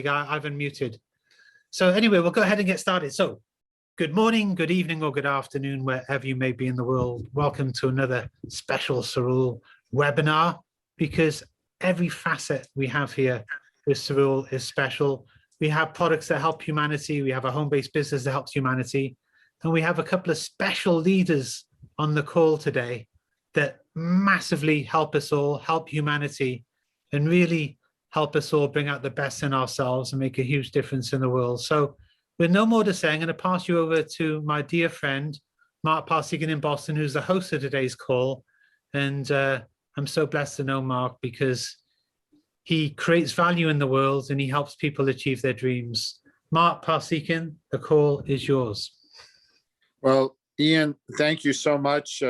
mistake. I've unmuted. So anyway, we'll go ahead and get started. So good morning, good evening, or good afternoon, wherever you may be in the world. Welcome to another special Cerule webinar, because every facet we have here with Cerule is special. We have products that help humanity. We have a home-based business that helps humanity. And we have a couple of special leaders on the call today that massively help us all, help humanity, and really help us all bring out the best in ourselves and make a huge difference in the world. So with no more to say, I'm going to pass you over to my dear friend, Mark Parsekian in Boston, who's the host of today's call. And I'm so blessed to know Mark, because he creates value in the world and he helps people achieve their dreams. Mark Parsekian, the call is yours. Well, Ian, thank you so much.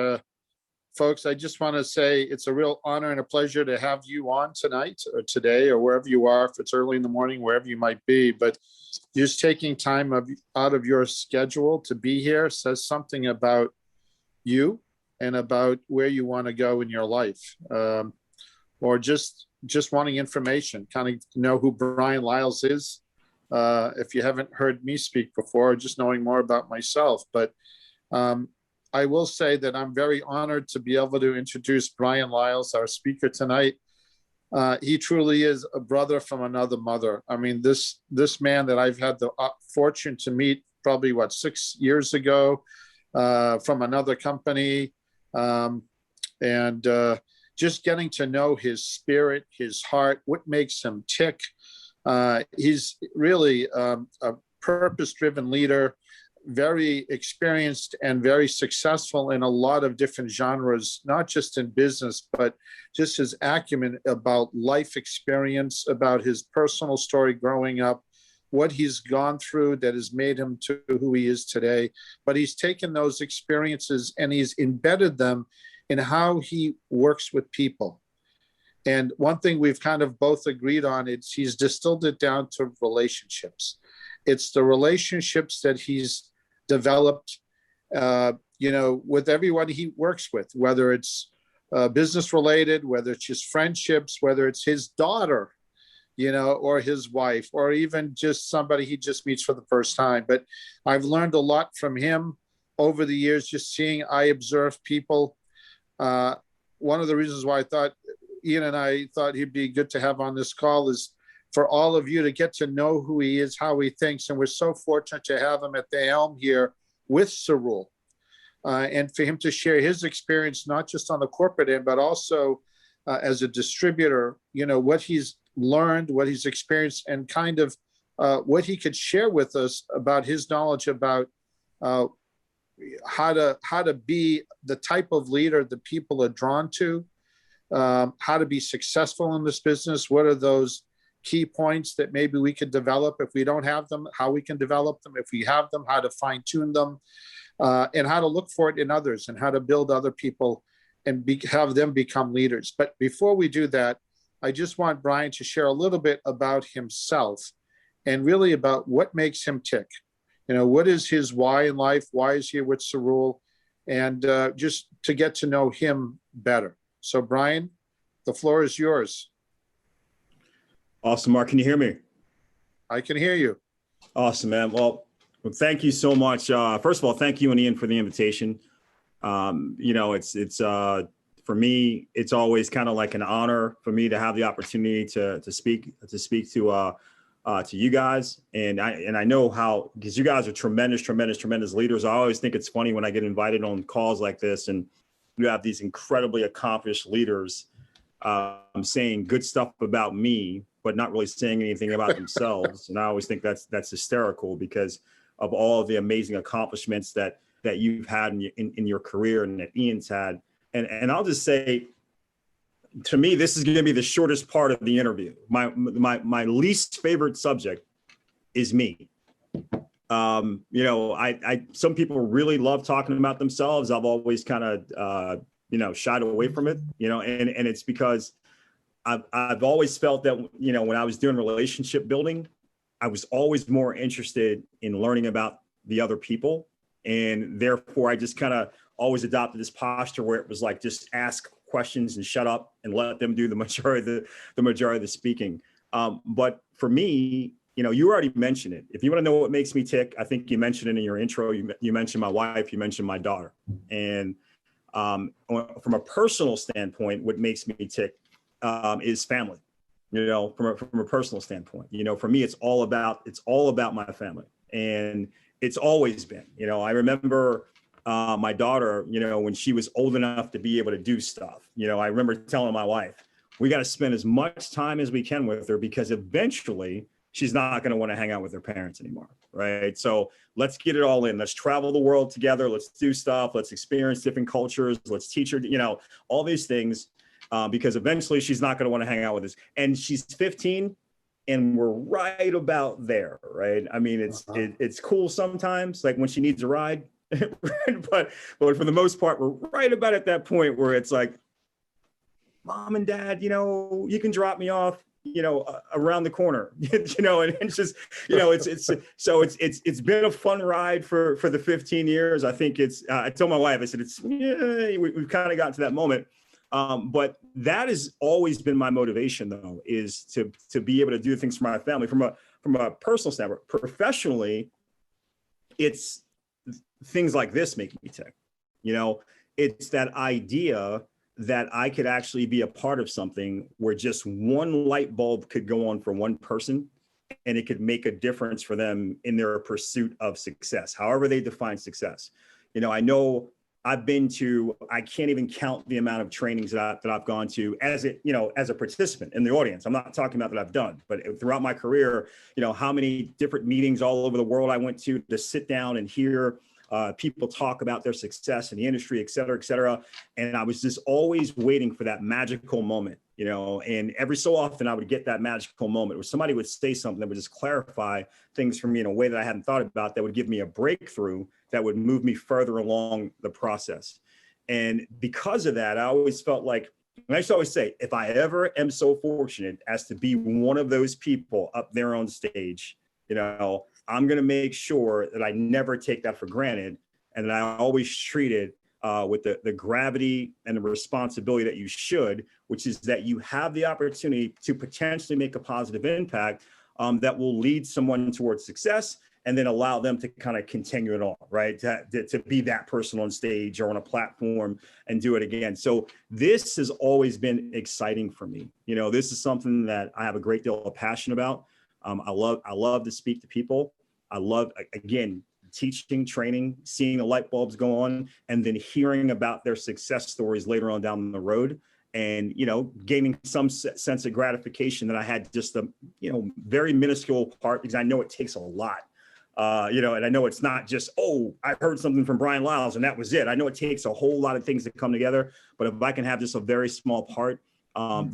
Folks, I just want to say it's a real honor and a pleasure to have you on tonight or today or wherever you are, if it's early in the morning, wherever you might be. But just taking time out of your schedule to be here says something about you and about where you want to go in your life, or just wanting information, kind of know who Brian Lyles is. If you haven't heard me speak before, just knowing more about myself. But I will say that I'm very honored to be able to introduce Brian Lyles, our speaker tonight. He truly is a brother from another mother. I mean, this man that I've had the fortune to meet probably, 6 years ago, from another company. And just getting to know his spirit, his heart, what makes him tick. He's really a purpose-driven leader, very experienced and very successful in a lot of different genres, not just in business, but just his acumen about life experience, about his personal story growing up, what he's gone through that has made him to who he is today. But he's taken those experiences and he's embedded them in how he works with people. And one thing we've kind of both agreed on, he's distilled it down to relationships. It's the relationships that he's developed, with everyone he works with, whether it's business related, whether it's just friendships, whether it's his daughter, or his wife, or even just somebody he just meets for the first time. But I've learned a lot from him over the years, just I observe people. One of the reasons why Ian and I thought he'd be good to have on this call is for all of you to get to know who he is, how he thinks. And we're so fortunate to have him at the helm here with Cerule, and for him to share his experience, not just on the corporate end, but also as a distributor, what he's learned, what he's experienced, and kind of what he could share with us about his knowledge about how to be the type of leader that people are drawn to, how to be successful in this business. What are those key points that maybe we could develop if we don't have them, how we can develop them if we have them, how to fine tune them, and how to look for it in others, and how to build other people and have them become leaders. But before we do that, I just want Brian to share a little bit about himself and really about what makes him tick. What is his why in life? Why is he with Cerule? And just to get to know him better. So Brian, the floor is yours. Awesome, Mark. Can you hear me? I can hear you. Awesome, man. Well, thank you so much. First of all, thank you and Ian for the invitation. It's for me, it's always kind of like an honor for me to have the opportunity to speak to you guys. And I know how, because you guys are tremendous leaders. I always think it's funny when I get invited on calls like this and you have these incredibly accomplished leaders saying good stuff about me, but not really saying anything about themselves. And I always think that's hysterical because of all of the amazing accomplishments that you've had in your career and that Ian's had. And I'll just say, to me, this is going to be the shortest part of the interview. My least favorite subject is me. Some people really love talking about themselves. I've always kind of, shied away from it, and it's because I've always felt that, when I was doing relationship building, I was always more interested in learning about the other people. And therefore I just kind of always adopted this posture where it was like, just ask questions and shut up and let them do the majority of the speaking. But for me, you already mentioned it. If you want to know what makes me tick, I think you mentioned it in your intro. You mentioned my wife, you mentioned my daughter. And from a personal standpoint, what makes me tick is family. From a personal standpoint, for me, it's all about my family, and it's always been. I remember my daughter, when she was old enough to be able to do stuff. I remember telling my wife, we got to spend as much time as we can with her, because eventually she's not going to want to hang out with her parents anymore. Right. So let's get it all in. Let's travel the world together. Let's do stuff. Let's experience different cultures. Let's teach her, all these things. Because eventually she's not going to want to hang out with us. And she's 15 and we're right about there, right? I mean, it's cool sometimes, like when she needs a ride, but for the most part, we're right about at that point where it's like, Mom and Dad, you can drop me off, around the corner, and it's just, it's been a fun ride for the 15 years. I think I told my wife, I said, we've kind of gotten to that moment. But that has always been my motivation, though, is to be able to do things for my family from a personal standpoint. Professionally, it's things like this make me tick. It's that idea that I could actually be a part of something where just one light bulb could go on for one person, and it could make a difference for them in their pursuit of success, however they define success. I know I can't even count the amount of trainings that I've gone to as a participant in the audience. I'm not talking about that I've done, but throughout my career, how many different meetings all over the world I went to sit down and hear people talk about their success in the industry, et cetera, et cetera. And I was just always waiting for that magical moment, and every so often I would get that magical moment where somebody would say something that would just clarify things for me in a way that I hadn't thought about, that would give me a breakthrough that would move me further along the process. And because of that, I always felt like, and I used to always say, if I ever am so fortunate as to be one of those people up there on stage, I'm going to make sure that I never take that for granted, and that I always treat it with the gravity and the responsibility that you should, which is that you have the opportunity to potentially make a positive impact that will lead someone towards success, and then allow them to kind of continue it on, right? To be that person on stage or on a platform and do it again. So this has always been exciting for me. This is something that I have a great deal of passion about. I love to speak to people. I love, again, teaching, training, seeing the light bulbs go on, and then hearing about their success stories later on down the road, and gaining some sense of gratification that I had just a very minuscule part, because I know it takes a lot. And I know it's not just, I heard something from Brian Lyles and that was it. I know it takes a whole lot of things to come together, but if I can have just a very small part,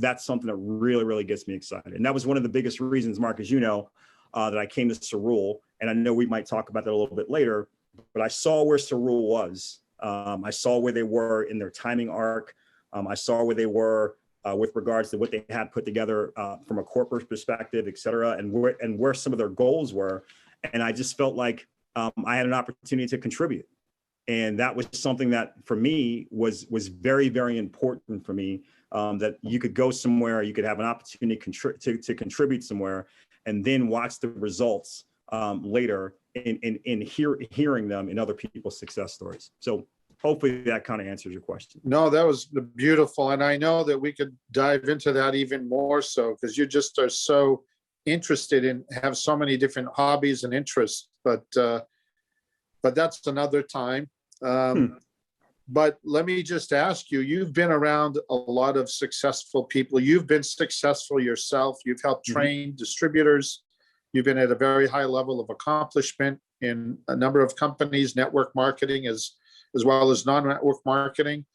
that's something that really, really gets me excited. And that was one of the biggest reasons, Mark, as you know, that I came to Cerule. And I know we might talk about that a little bit later, but I saw where Cerule was. I saw where they were in their timing arc. I saw where they were with regards to what they had put together from a corporate perspective, et cetera, and where some of their goals were. And I just felt like I had an opportunity to contribute. And that was something that for me was very, very important for me, that you could go somewhere, you could have an opportunity to contribute somewhere, and then watch the results later in hearing them in other people's success stories. So hopefully that kind of answers your question. No, that was beautiful. And I know that we could dive into that even more so, because you just are so interested in, have so many different hobbies and interests, but that's another time. But let me just ask you, you've been around a lot of successful people. You've been successful yourself. You've helped train distributors. You've been at a very high level of accomplishment in a number of companies, network marketing as well as non-network marketing.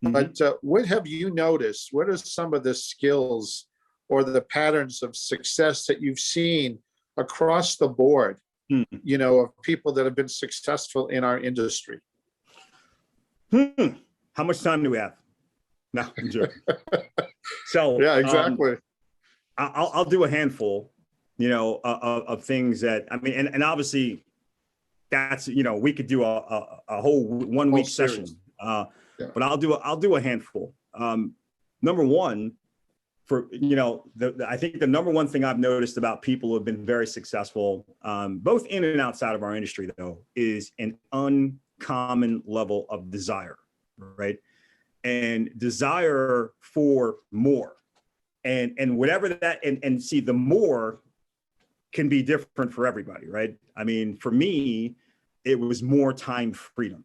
But what have you noticed? What are some of the skills or the patterns of success that you've seen across the board, of people that have been successful in our industry? How much time do we have? No, I'm joking. So yeah, exactly. I'll do a handful, of things that, I mean, and obviously that's, we could do a whole 1 week session, but I'll do a handful. Number one, I think the number one thing I've noticed about people who have been very successful, both in and outside of our industry, though, is an uncommon level of desire, right? And desire for more, and whatever that, and see, the more can be different for everybody, right? I mean, for me, it was more time freedom.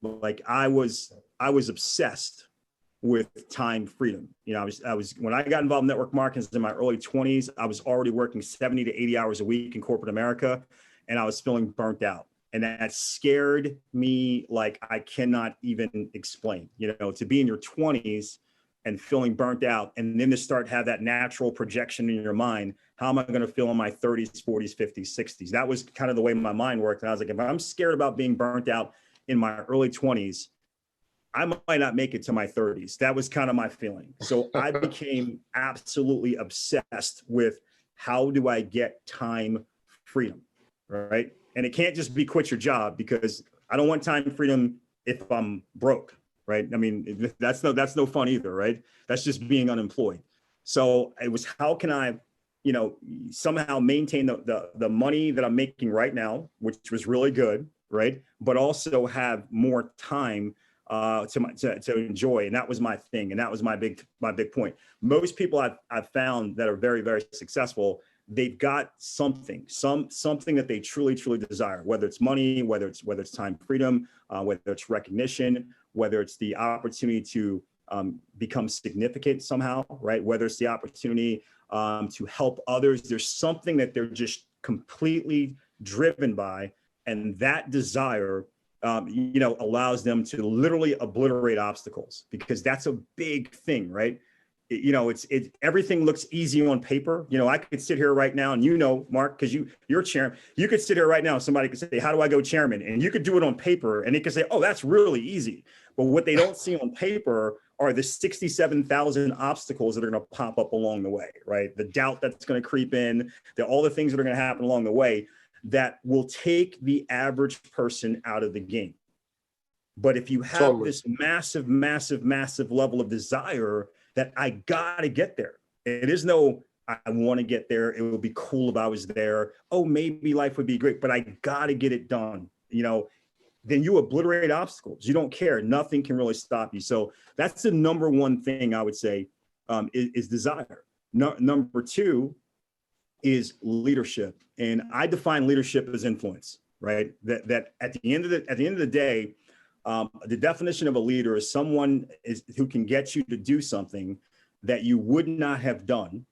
Like I was obsessed with time freedom. You know, I was when I got involved in network marketing in my early 20s, I was already working 70 to 80 hours a week in corporate America, and I was feeling burnt out. And that scared me like I cannot even explain, you know, to be in your 20s and feeling burnt out, and then to start have that natural projection in your mind. How am I going to feel in my 30s, 40s, 50s, 60s? That was kind of the way my mind worked. And I was like, if I'm scared about being burnt out in my early 20s, I might not make it to my 30s. That was kind of my feeling. So I became absolutely obsessed with how do I get time freedom, right? And it can't just be quit your job, because I don't want time freedom if I'm broke, right? I mean, that's no fun either, right? That's just being unemployed. So it was, how can I, you know, somehow maintain the money that I'm making right now, which was really good, right? But also have more time to enjoy. And that was my thing. And that was my big point. Most people I've found that are very, very successful, they've got something that they truly, truly desire, whether it's money, whether it's time freedom, whether it's recognition, whether it's the opportunity to become significant somehow, right? Whether it's the opportunity to help others. There's something that they're just completely driven by. And that desire, allows them to literally obliterate obstacles, because that's a big thing, right? Everything looks easy on paper. You know, I could sit here right now, and Mark, because you're chairman, you could sit here right now. Somebody could say, how do I go chairman? And you could do it on paper, and they could say, oh, that's really easy. But what they don't see on paper are the 67,000 obstacles that are going to pop up along the way, right? The doubt that's going to creep in, all the things that are going to happen along the way that will take the average person out of the game. But if you have this massive, massive, massive level of desire that I got to get there, it is no, I want to get there. It would be cool if I was there. Oh, maybe life would be great, but I got to get it done. Then you obliterate obstacles. You don't care. Nothing can really stop you. So that's the number one thing I would say is desire. Number two is leadership. And I define leadership as influence, right? That at the end of the day, the definition of a leader is someone who can get you to do something that you would not have done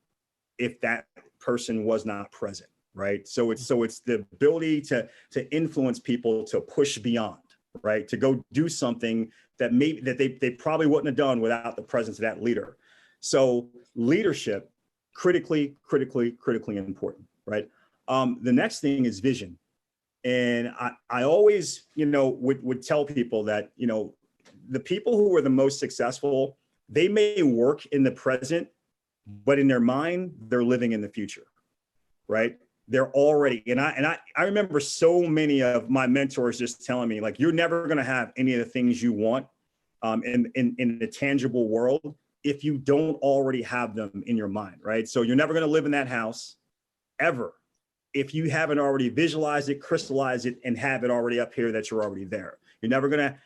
if that person was not present, right? So it's the ability to influence people to push beyond, right? To go do something that they probably wouldn't have done without the presence of that leader. So leadership, critically important, right? The next thing is vision. And I always, would tell people that, the people who are the most successful, they may work in the present, but in their mind, they're living in the future, right? They're already, and I remember so many of my mentors just telling me, like, you're never going to have any of the things you want in the tangible world if you don't already have them in your mind, right? So you're never going to live in that house ever if you haven't already visualized it, crystallized it, and have it already up here that you're already there. You're never gonna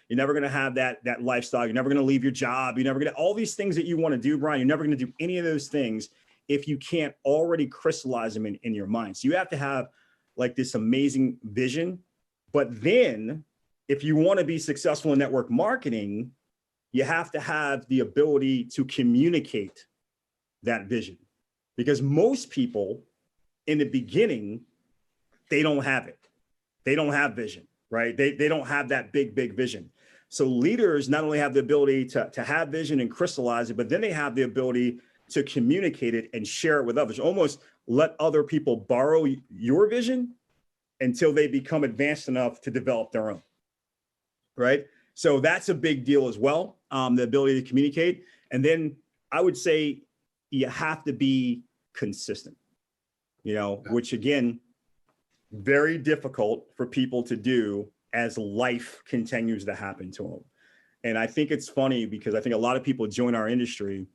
have that lifestyle. You're never gonna leave your job. You're never gonna, all these things that you want to do, Brian, you're never gonna do any of those things if you can't already crystallize them in your mind. So you have to have like this amazing vision. But then if you want to be successful in network marketing, you have to have the ability to communicate that vision, because most people in the beginning, they don't have it. They don't have vision, right? They don't have that big vision. So leaders not only have the ability to have vision and crystallize it, but then they have the ability to communicate it and share it with others. Almost let other people borrow your vision until they become advanced enough to develop their own, right? So that's a big deal as well, the ability to communicate. And then I would say you have to be consistent, which again, very difficult for people to do as life continues to happen to them. And I think it's funny because I think a lot of people join our industry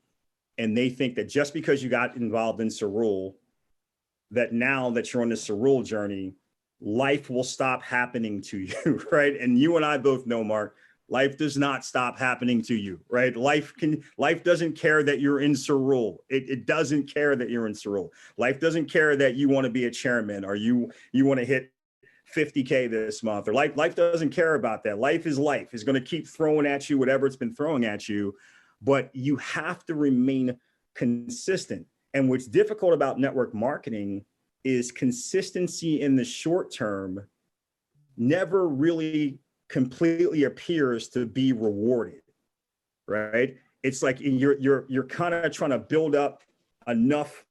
and they think that just because you got involved in Cerule, that now that you're on the Cerule journey, life will stop happening to you, right? And you and I both know, Mark, life does not stop happening to you, right? Life doesn't care that you're in Cerule. It doesn't care that you're in Cerule. Life doesn't care that you want to be a chairman or you want to hit 50K this month, or life doesn't care about that. Life is going to keep throwing at you whatever it's been throwing at you, but you have to remain consistent. And what's difficult about network marketing is consistency in the short term never really completely appears to be rewarded, right? It's like you're kind of trying to build up enough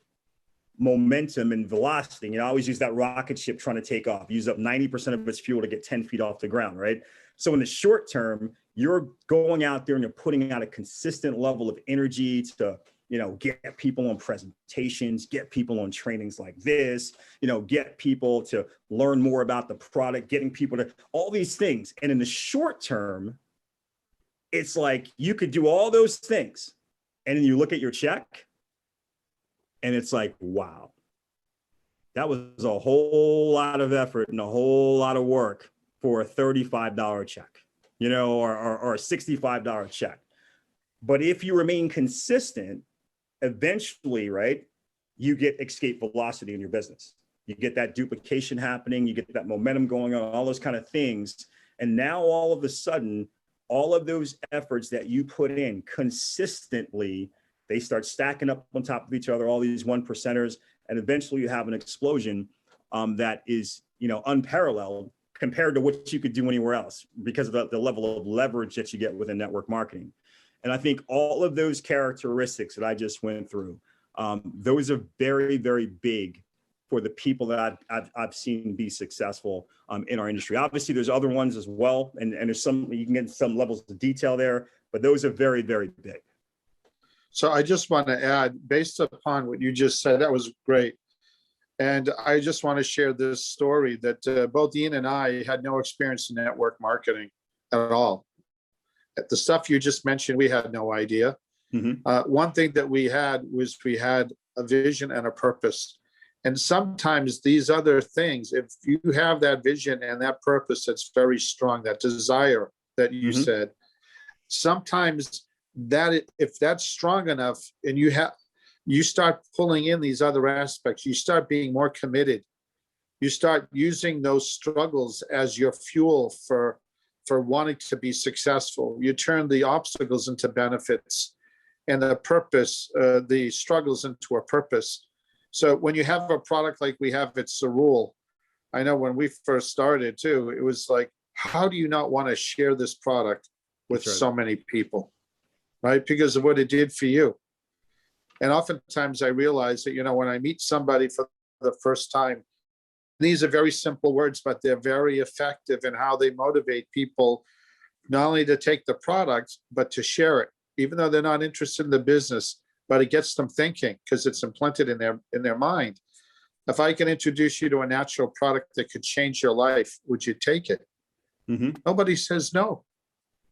momentum and velocity. You know, I always use that rocket ship trying to take off, use up 90% of its fuel to get 10 feet off the ground, right? So in the short term, you're going out there and you're putting out a consistent level of energy to, you know, get people on presentations, get people on trainings like this, you know, get people to learn more about the product, getting people to all these things. And in the short term, it's like you could do all those things. And then you look at your check and it's like, wow, that was a whole lot of effort and a whole lot of work for a $35 check, you know, or a $65 check. But if you remain consistent, eventually, right, you get escape velocity in your business. You get that duplication happening, you get that momentum going on, all those kind of things. And now all of a sudden, all of those efforts that you put in consistently, they start stacking up on top of each other, all these 1%ers, and eventually you have an explosion that is, you know, unparalleled compared to what you could do anywhere else because of the level of leverage that you get within network marketing. And I think all of those characteristics that I just went through, those are very, very big for the people that I've seen be successful in our industry. Obviously, there's other ones as well, and there's some, you can get some levels of detail there, but those are very, very big. So I just want to add, based upon what you just said, that was great. And I just want to share this story that both Ian and I had no experience in network marketing at all. The stuff you just mentioned, we had no idea. Mm-hmm. One thing that we had was we had a vision and a purpose. And sometimes these other things, if you have that vision and that purpose that's very strong, that desire that you mm-hmm. said, sometimes that if that's strong enough and you start pulling in these other aspects, you start being more committed. You start using those struggles as your fuel for wanting to be successful. You turn the obstacles into benefits and the purpose, the struggles into a purpose. So when you have a product like we have at Cerule, I know when we first started too, it was like, how do you not want to share this product with so many people, right? Because of what it did for you. And oftentimes I realize that, you know, when I meet somebody for the first time, these are very simple words, but they're very effective in how they motivate people, not only to take the product, but to share it, even though they're not interested in the business, but it gets them thinking because it's implanted in their mind. If I can introduce you to a natural product that could change your life, would you take it? Mm-hmm. Nobody says no.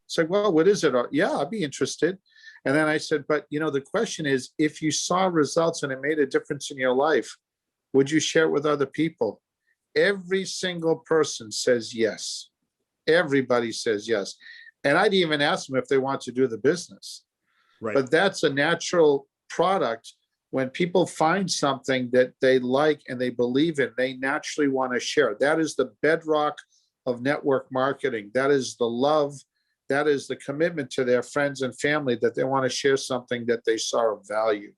It's like, well, what is it? Yeah, I'd be interested. And then I said, but you know, the question is, if you saw results and it made a difference in your life, would you share it with other people? Every single person says yes. Everybody says yes. And I'd even ask them if they want to do the business. Right. But that's a natural product. When people find something that they like and they believe in, they naturally want to share. That is the bedrock of network marketing. That is the love. That is the commitment to their friends and family that they want to share something that they saw of value.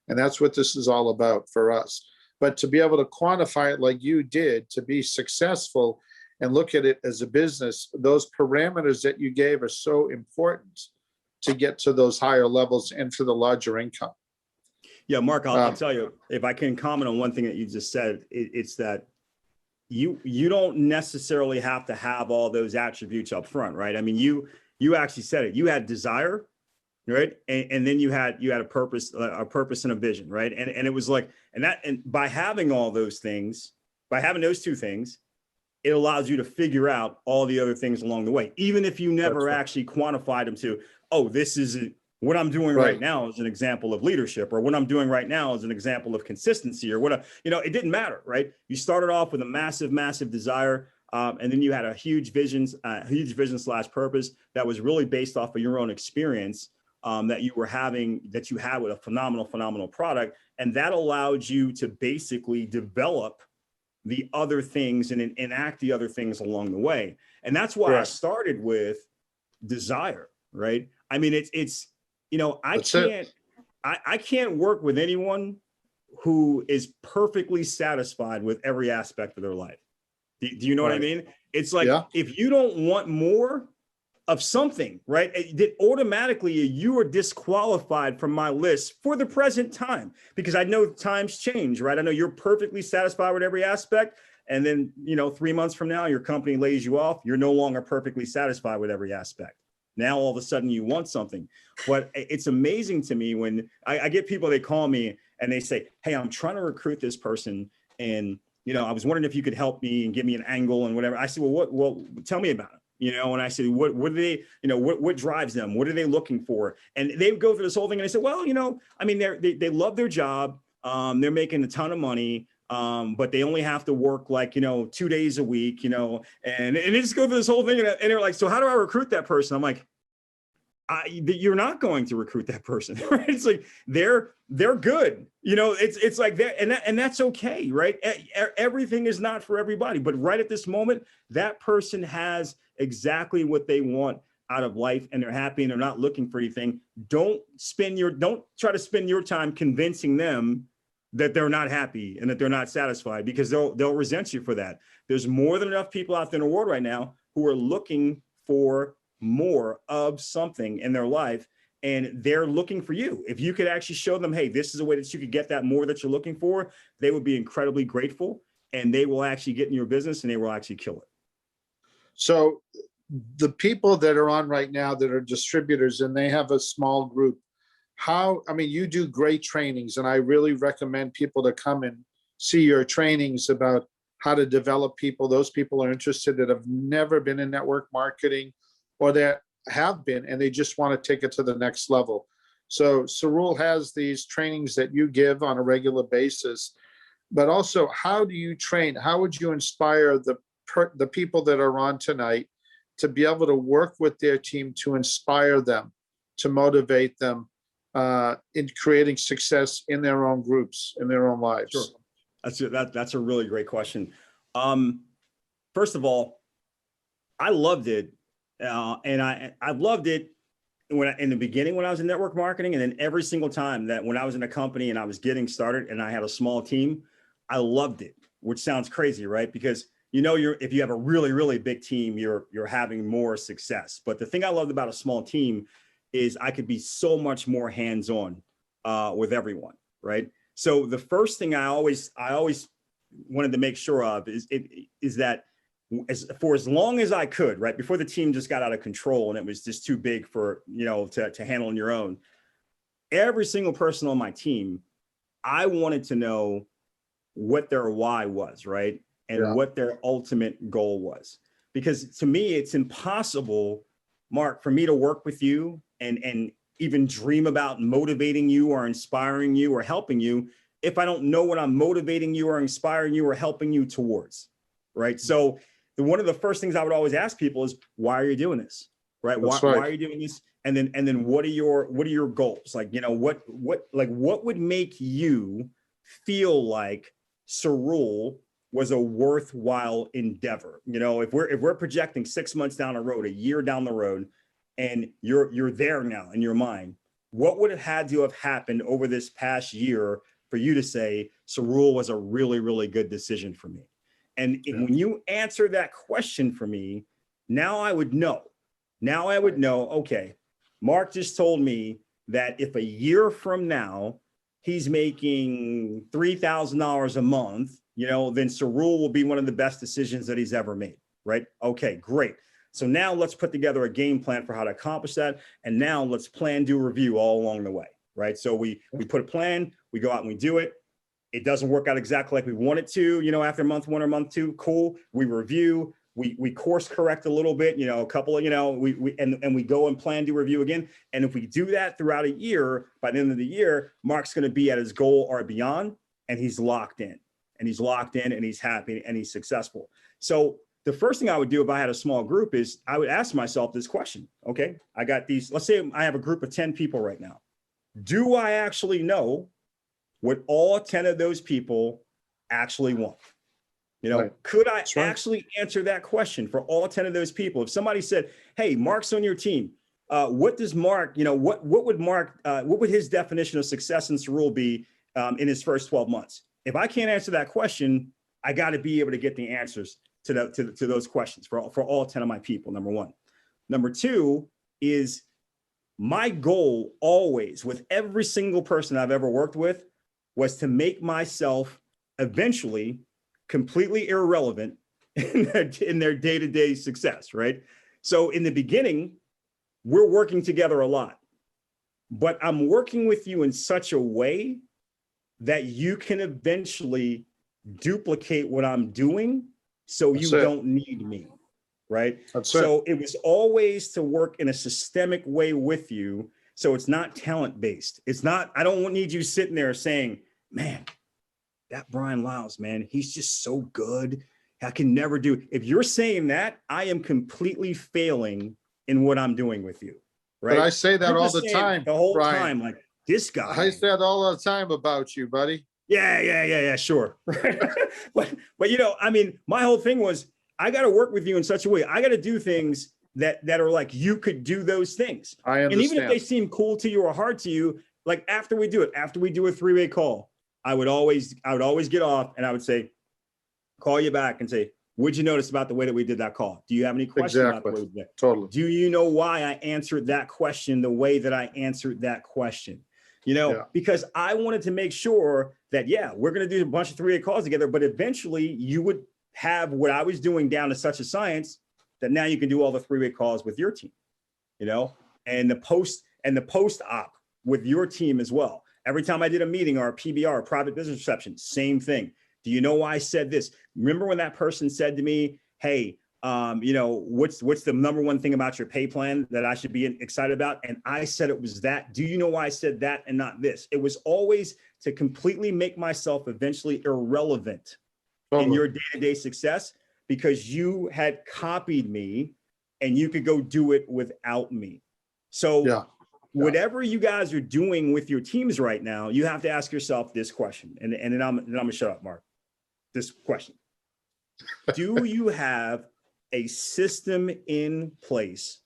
And that's what this is all about for us. But to be able to quantify it like you did, to be successful and look at it as a business, those parameters that you gave are so important to get to those higher levels and for the larger income. Yeah, Mark, I'll tell you, if I can comment on one thing that you just said, it's that you don't necessarily have to have all those attributes up front, right? I mean, you actually said it. You had desire, right? And then you had a purpose and a vision, right? And it was like, and by having all those things, by having those two things, it allows you to figure out all the other things along the way, even if you never actually quantified them to, oh, this is What I'm doing Right. right now is an example of leadership, or what I'm doing right now is an example of consistency, or it didn't matter, right? You started off with a massive, massive desire. And then you had a huge vision / purpose that was really based off of your own experience that you had with a phenomenal product. And that allowed you to basically develop the other things and enact the other things along the way. And that's why I started with desire, right? I mean, I can't work with anyone who is perfectly satisfied with every aspect of their life. Do you know what I mean? It's like, if you don't want more of something, right, that automatically you are disqualified from my list for the present time, because I know times change, right? I know you're perfectly satisfied with every aspect. And then, 3 months from now, your company lays you off. You're no longer perfectly satisfied with every aspect. Now, all of a sudden you want something. But it's amazing to me when I get people, they call me and they say, hey, I'm trying to recruit this person. And, I was wondering if you could help me and give me an angle and whatever. I said, well, tell me about it. And I said, what do they, what drives them? What are they looking for? And they would go through this whole thing and I said, well, I mean, they love their job. They're making a ton of money. But they only have to work 2 days a week, and they just go through this whole thing. And they're like, so how do I recruit that person? I'm like, you're not going to recruit that person, right? It's like, they're good. It's like that. And that's okay. Right. Everything is not for everybody, but right at this moment, that person has exactly what they want out of life and they're happy and they're not looking for anything. Don't try to spend your time convincing them that they're not happy and that they're not satisfied, because they'll resent you for that. There's more than enough people out there in the world right now who are looking for more of something in their life, and they're looking for you. If you could actually show them, hey, this is a way that you could get that more that you're looking for, they would be incredibly grateful, and they will actually get in your business and they will actually kill it. So the people that are on right now that are distributors and they have a small group, you do great trainings, and I really recommend people to come and see your trainings about how to develop people. Those people are interested that have never been in network marketing, or that have been, and they just want to take it to the next level. So Cerule has these trainings that you give on a regular basis, but also, how do you train? How would you inspire the people that are on tonight to be able to work with their team, to inspire them, to motivate them in creating success in their own groups, in their own lives? Sure. That's a really great question. First of all, I loved it. And I loved it in the beginning when I was in network marketing, and then every single time that when I was in a company and I was getting started and I had a small team, I loved it, which sounds crazy, right? Because if you have a really, really big team, you're having more success. But the thing I loved about a small team is I could be so much more hands-on with everyone, right? So the first thing I always wanted to make sure of is that for as long as I could, right before the team just got out of control and it was just too big for to handle on your own, every single person on my team, I wanted to know what their why was, right? And what their ultimate goal was. Because to me, it's impossible, Mark, for me to work with you and even dream about motivating you or inspiring you or helping you if I don't know what I'm motivating you or inspiring you or helping you towards, right? So one of the first things I would always ask people is, why are you doing this? Right? Why are you doing this? And then what are your goals? What would make you feel like Cerule was a worthwhile endeavor? If we're projecting 6 months down the road, a year down the road, and you're there now in your mind, what would have had to have happened over this past year for you to say Cerule was a really, really good decision for me? And when you answer that question for me, now I would know. Okay, Mark just told me that if a year from now he's making $3,000 a month, then Cerule will be one of the best decisions that he's ever made, right? Okay, great. So now let's put together a game plan for how to accomplish that. And now let's plan, do, review all along the way, right? So we put a plan, we go out and we do it. It doesn't work out exactly like we want it to, after month 1 or month 2, cool. We review, we course correct a little bit, a couple of, we go and plan to review again. And if we do that throughout a year, by the end of the year, Mark's going to be at his goal or beyond, and he's locked in, and he's happy and he's successful. So the first thing I would do if I had a small group is I would ask myself this question. Okay, I got these, let's say I have a group of 10 people right now. Do I actually know what all 10 of those people actually want? Right. Could I That's right. actually answer that question for all 10 of those people? If somebody said, hey, Mark's on your team, what does Mark, what would Mark, what would his definition of success in Cerule be in his first 12 months? If I can't answer that question, I got to be able to get the answers to those questions for all 10 of my people, number one. Number two is my goal always with every single person I've ever worked with was to make myself eventually completely irrelevant in their day-to-day success, right? So in the beginning, we're working together a lot, but I'm working with you in such a way that you can eventually duplicate what I'm doing so you don't need me, right? So it was always to work in a systemic way with you. So it's not talent-based. It's not, I don't need you sitting there saying, man, that Brian Lyles, man, he's just so good. I can never do. If you're saying that, I am completely failing in what I'm doing with you, right? But I say that You're all just the saying time, the whole Brian. time, like this guy. I say that all the time about you, buddy. Yeah, sure. but I mean, my whole thing was I got to work with you in such a way. I got to do things that are like you could do those things. I understand. And even if they seem cool to you or hard to you, like after we do a three-way call, I would always get off and I would say, call you back and say, what'd you notice about the way that we did that call? Do you have any questions about the way we did that? Totally. Do you know why I answered that question the way that I answered that question? Because I wanted to make sure that, we're going to do a bunch of three-way calls together, but eventually you would have what I was doing down to such a science that now you can do all the three-way calls with your team, and the post-op with your team as well. Every time I did a meeting or a PBR, private business reception, same thing. Do you know why I said this? Remember when that person said to me, hey, what's the number one thing about your pay plan that I should be excited about? And I said it was that. Do you know why I said that and not this? It was always to completely make myself eventually irrelevant in your day-to-day success because you had copied me and you could go do it without me. So whatever you guys are doing with your teams right now, you have to ask yourself this question. And then I'm gonna shut up, Mark. This question. Do you have a system in place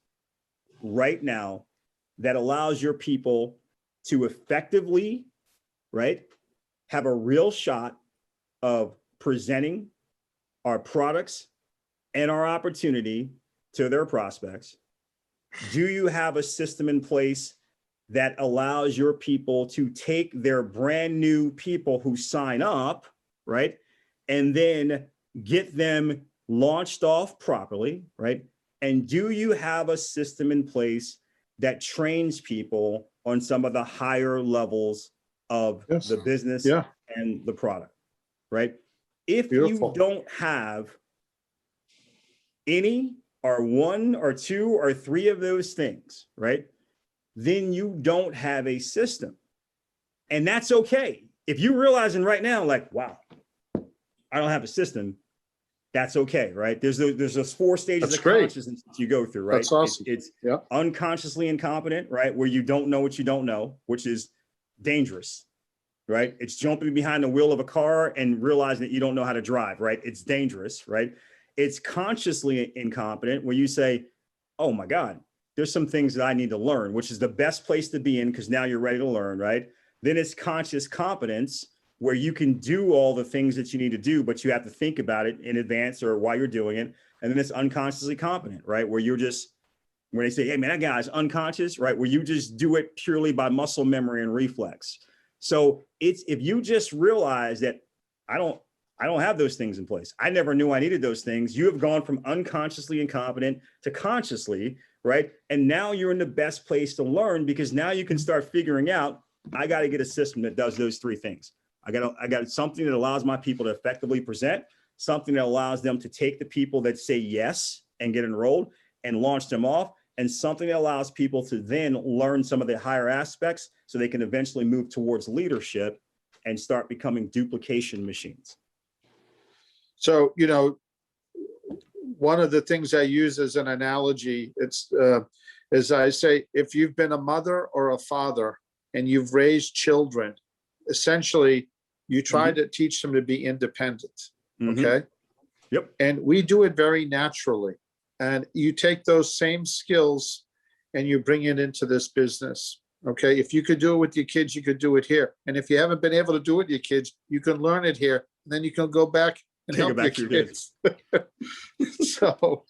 right now that allows your people to effectively, have a real shot of presenting our products and our opportunity to their prospects? Do you have a system in place that allows your people to take their brand new people who sign up, and then get them launched off properly, And do you have a system in place that trains people on some of the higher levels of the business and the product, If you don't have any or one or two or three of those things, then you don't have a system. And that's okay. If you're realizing right now, like, wow, I don't have a system, that's okay, There's those four stages of consciousness that you go through, That's awesome. It's unconsciously incompetent, where you don't know what you don't know, which is dangerous, It's jumping behind the wheel of a car and realizing that you don't know how to drive, It's dangerous, It's consciously incompetent where you say, oh my God, there's some things that I need to learn, which is the best place to be in because now you're ready to learn, Then it's conscious competence where you can do all the things that you need to do, but you have to think about it in advance or while you're doing it. And then it's unconsciously competent, where you're just, when they say, hey man, that guy's unconscious, where you just do it purely by muscle memory and reflex. So it's, if you just realize that I don't have those things in place. I never knew I needed those things. You have gone from unconsciously incompetent to consciously, And now you're in the best place to learn because now you can start figuring out, I got to get a system that does those three things. I got something that allows my people to effectively present, something that allows them to take the people that say yes and get enrolled and launch them off, and something that allows people to then learn some of the higher aspects so they can eventually move towards leadership and start becoming duplication machines. So, one of the things I use as an analogy, is I say, if you've been a mother or a father and you've raised children, essentially you try to teach them to be independent. Okay. Yep. And we do it very naturally. And you take those same skills and you bring it into this business. Okay. If you could do it with your kids, you could do it here. And if you haven't been able to do it with your kids, you can learn it here. And then you can go back and help your kids. So,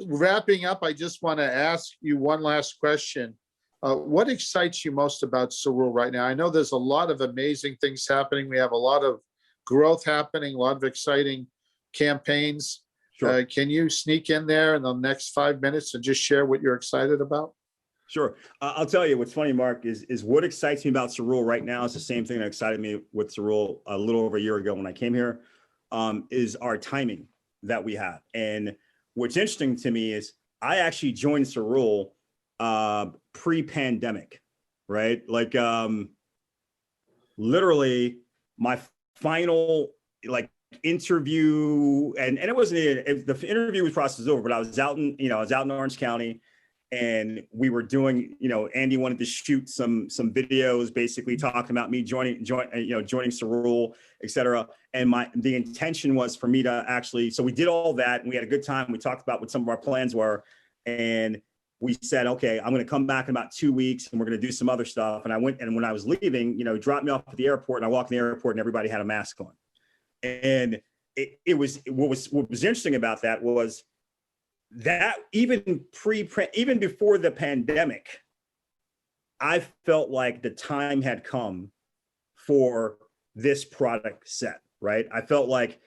wrapping up, I just want to ask you one last question. What excites you most about Cerule right now? I know there's a lot of amazing things happening. We have a lot of growth happening, a lot of exciting campaigns. Sure. Can you sneak in there in the next 5 minutes and just share what you're excited about? Sure. I'll tell you what's funny, Mark, is what excites me about Cerule right now is the same thing that excited me with Cerule a little over a year ago when I came here, is our timing that we have. And what's interesting to me is I actually joined Cerule pre-pandemic, right? Like literally my final interview, and it wasn't the interview process was over, but I was out in Orange County, and we were doing, Andy wanted to shoot some videos basically talking about me joining Cerule, et cetera. And the intention was for me to actually, so we did all that and we had a good time. We talked about what some of our plans were, and we said, okay, I'm going to come back in about 2 weeks and we're going to do some other stuff. And I went, and when I was leaving, he dropped me off at the airport, and I walked in the airport and everybody had a mask on. And what was interesting about that was that even before the pandemic, I felt like the time had come for this product set, right? I felt like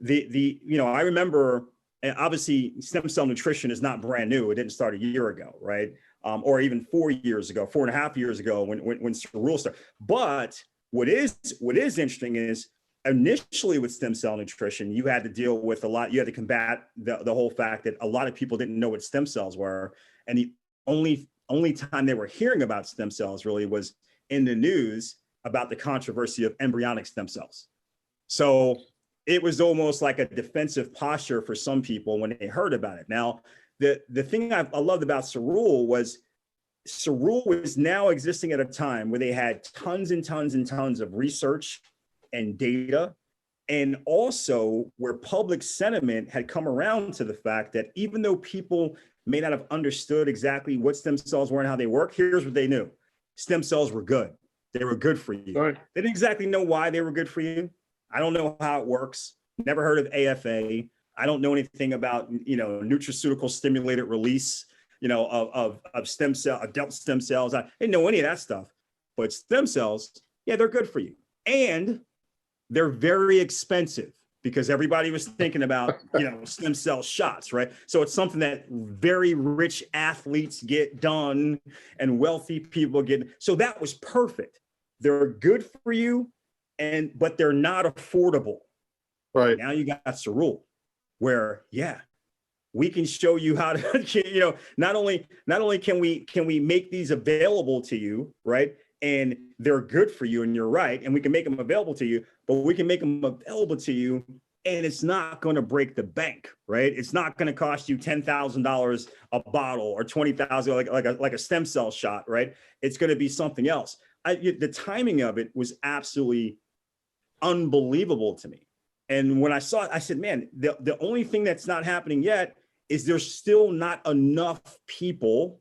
I remember, and obviously stem cell nutrition is not brand new. It didn't start a year ago, right? Or even 4 years ago, 4.5 years ago when Cerule started. But what is interesting is, initially with stem cell nutrition, you had to deal with you had to combat the whole fact that a lot of people didn't know what stem cells were. And the only time they were hearing about stem cells really was in the news about the controversy of embryonic stem cells. So it was almost like a defensive posture for some people when they heard about it. Now, the thing I loved about Cerule was now existing at a time where they had tons and tons and tons of research and data, and also where public sentiment had come around to the fact that even though people may not have understood exactly what stem cells were and how they work, here's what they knew: stem cells were good. They were good for you. Right. They didn't exactly know why they were good for you. I don't know how it works. Never heard of AFA. I don't know anything about, nutraceutical stimulated release, of stem cell, adult stem cells. I didn't know any of that stuff. But stem cells, yeah, they're good for you. And they're very expensive because everybody was thinking about, stem cell shots, right? So it's something that very rich athletes get done and wealthy people get. So that was perfect. They're good for you, but they're not affordable. Right. Now you got Cerule, where, yeah, we can show you how to, not only can we make these available to you, right? And they're good for you, and you're right, and we can make them available to you, but we can make them available to you, and it's not going to break the bank, right? It's not going to cost you $10,000 a bottle or $20,000 like a stem cell shot, right? It's going to be something else. The timing of it was absolutely unbelievable to me. And when I saw it, I said, man, the only thing that's not happening yet is there's still not enough people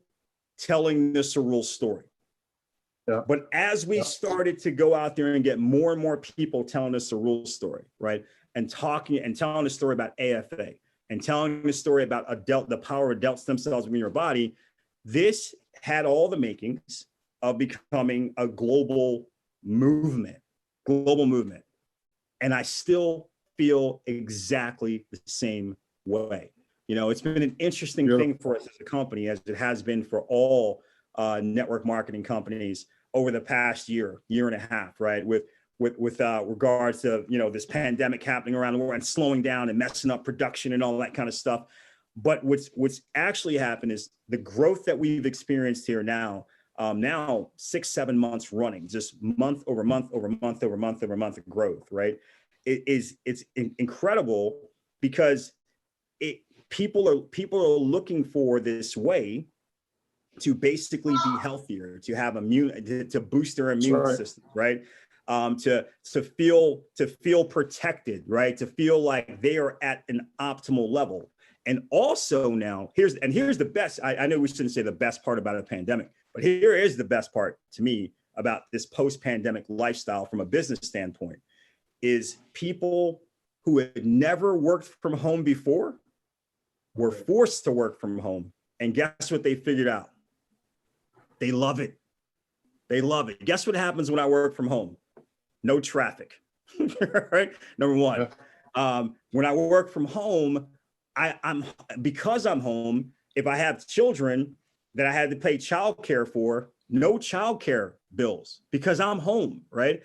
telling the Cerule story. Yeah. But as we started to go out there and get more and more people telling us the Cerule story, right? And telling the story about AFA and telling the story about the power of adult stem cells within your body, this had all the makings of becoming a global movement. And I still feel exactly the same way. It's been an interesting thing for us as a company, as it has been for all network marketing companies over the past year and a half, right? With with regards to, you know, this pandemic happening around the world and slowing down and messing up production and all that kind of stuff. But what's actually happened is the growth that we've experienced here now 6-7 months running, just month over month over month over month over month of growth, right? It's incredible because people are looking for this way to basically be healthier, to have to boost their immune system, right? To feel protected, right? To feel like they are at an optimal level. And also now, here's the best. I know we shouldn't say the best part about a pandemic, but here is the best part to me about this post-pandemic lifestyle from a business standpoint, is people who had never worked from home before were forced to work from home. And guess what they figured out? They love it. They love it. Guess what happens when I work from home? No traffic, right? Number one. When I work from home, because I'm home, if I have children that I had to pay childcare for, no childcare bills because I'm home, right?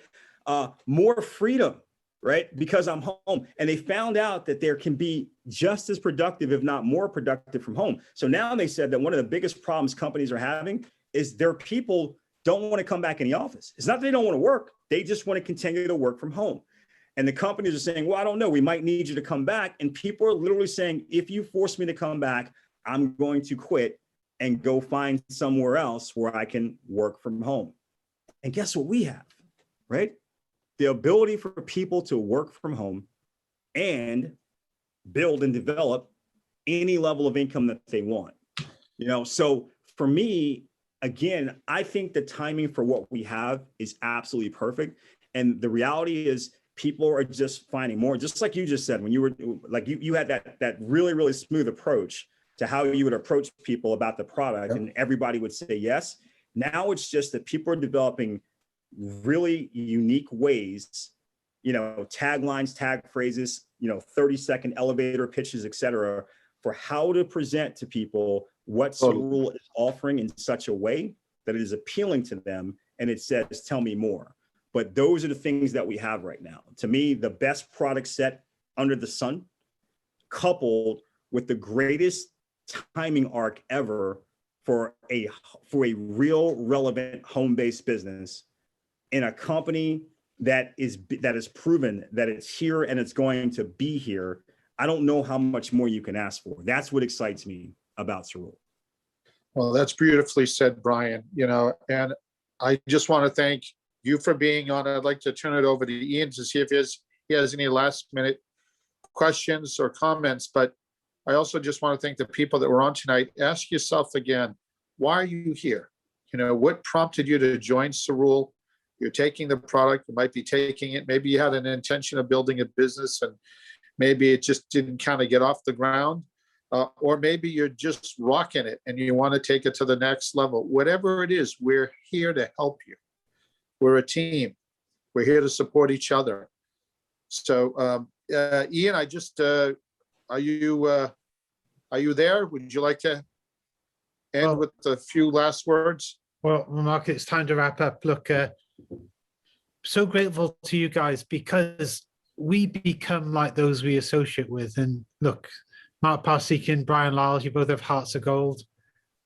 More freedom, right? Because I'm home. And they found out that there can be just as productive, if not more productive from home. So now they said that one of the biggest problems companies are having is their people don't want to come back in the office. It's not that they don't want to work. They just want to continue to work from home. And the companies are saying, well, I don't know, we might need you to come back. And people are literally saying, if you force me to come back, I'm going to quit and go find somewhere else where I can work from home. And guess what we have, right? The ability for people to work from home and build and develop any level of income that they want. You know, so for me, again, I think the timing for what we have is absolutely perfect. And the reality is people are just finding more, just like you just said, when you were like, you had that really, really smooth approach to how you would approach people about the product, and everybody would say yes. Now it's just that people are developing really unique ways, you know, taglines, tag phrases, you know, 30-second elevator pitches, et cetera, for how to present to people what Cerule is offering in such a way that it is appealing to them. And it says, tell me more. But those are the things that we have right now. To me, the best product set under the sun, coupled with the greatest timing arc ever for a real relevant home-based business in a company that is proven that it's here and it's going to be here. I don't know how much more you can ask for. That's what excites me about Cerule. Well, that's beautifully said, Brian. You know, and I just want to thank you for being on. I'd like to turn it over to Ian to see if he has any last minute questions or comments. But I also just want to thank the people that were on tonight. Ask yourself again, why are you here? You know, what prompted you to join Cerule? You're taking the product, you might be taking it. Maybe you had an intention of building a business and maybe it just didn't kind of get off the ground. Or maybe you're just rocking it and you want to take it to the next level. Whatever it is, we're here to help you. We're a team. We're here to support each other. So, Ian, I just, are you there? Would you like to end with a few last words? Well, Mark, it's time to wrap up. Look, so grateful to you guys because we become like those we associate with. And look, Mark Parsekian, Brian Lyles, you both have hearts of gold.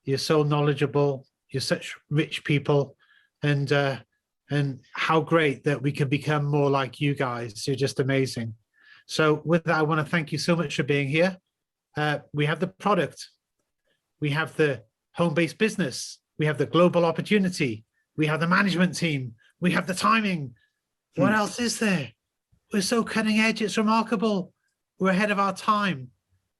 You're so knowledgeable. You're such rich people. And how great that we can become more like you guys. You're just amazing. So with that, I want to thank you so much for being here. We have the product. We have the home-based business. We have the global opportunity. We have the management team. We have the timing. What else is there? We're so cutting edge. It's remarkable. We're ahead of our time.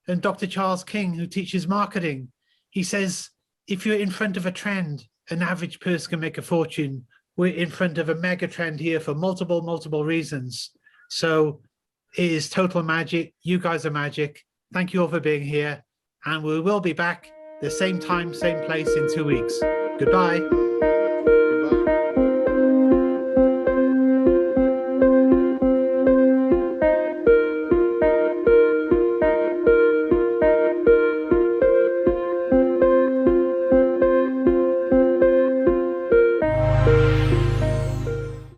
And Dr. Charles King, who teaches marketing, he says, if you're in front of a trend, an average person can make a fortune. We're in front of a mega trend here for multiple reasons. So it is total magic. You guys are magic. Thank you all for being here. And we will be back the same time, same place in 2 weeks. Goodbye.